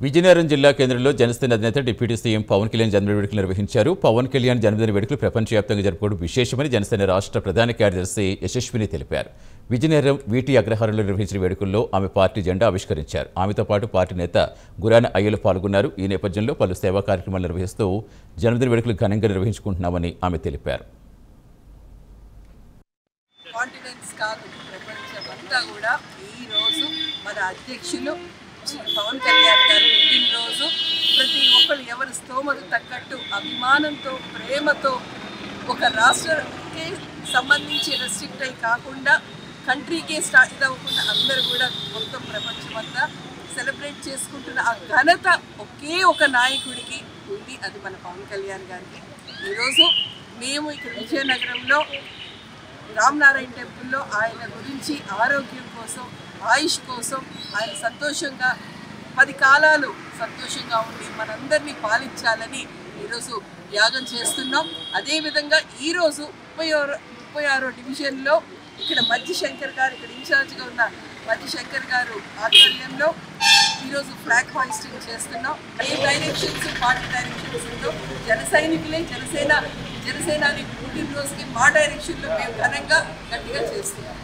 విజయనగరం జిల్లా కేంద్రంలో జనసేన అధినేత డిప్యూటీ సీఎం పవన్ కళ్యాణ్ జన్మదిన వేడుకలు నిర్వహించారు. పవన్ కళ్యాణ్ జన్మదిన వేడుకలు ప్రపంచవ్యాప్తంగా జరుపుకోవడం విశేషమని జనసేన రాష్ట్ర ప్రధాన కార్యదర్శి యశస్విని తెలిపారు. విజయనగరం వీటి అగ్రహారంలో నిర్వహించిన వేడుకల్లో ఆమె పార్టీ జెండా ఆవిష్కరించారు. ఆమెతో పాటు పార్టీ నేత గురాన అయ్యలు పాల్గొన్నారు. ఈ నేపథ్యంలో పలు సేవా కార్యక్రమాలు నిర్వహిస్తూ జన్మదిన వేడుకలు ఘనంగా నిర్వహించుకుంటున్నామని ఆమె తెలిపారు. మన అధ్యక్షులు శ్రీ పవన్ కళ్యాణ్ గారు పుట్టినరోజు ప్రతి ఒక్కరు ఎవరి స్తోమత తగ్గట్టు అభిమానంతో ప్రేమతో ఒక రాష్ట్రానికి సంబంధించి రెస్ట్రిక్ట్ అయి కాకుండా కంట్రీకే ఇదవ్వకుండా అందరూ కూడా మొత్తం ప్రపంచమంతా సెలబ్రేట్ చేసుకుంటున్న ఆ ఘనత ఒకే ఒక నాయకుడికి ఉంది, అది మన పవన్ కళ్యాణ్ గారికి. ఈరోజు మేము ఇక్కడ విజయనగరంలో రామనారాయణ టెంపుల్లో ఆయన గురించి ఆరోగ్యం కోసం ఆయుష్ కోసం ఆయన సంతోషంగా 10 కాలాలు సంతోషంగా ఉండి మనందరినీ పాలించాలని ఈరోజు యాగం చేస్తున్నాం. అదేవిధంగా ఈరోజు 36వ డివిజన్లో ఇక్కడ మజ్జి శంకర్ గారు ఇక్కడ ఇన్ఛార్జ్గా ఉన్న మజ్జి శంకర్ గారు ఆధ్వర్యంలో ఈరోజు ఫ్లాగ్ హాయిస్టింగ్ చేస్తున్నాం. ఏ డైరెక్షన్స్ పార్టీ డైరెక్షన్స్ ఉందో జన సైనికులే జనసేనాని పుట్టినరోజుకి మా డైరెక్షన్లో మేము ఘనంగా గట్టిగా చేస్తున్నాం.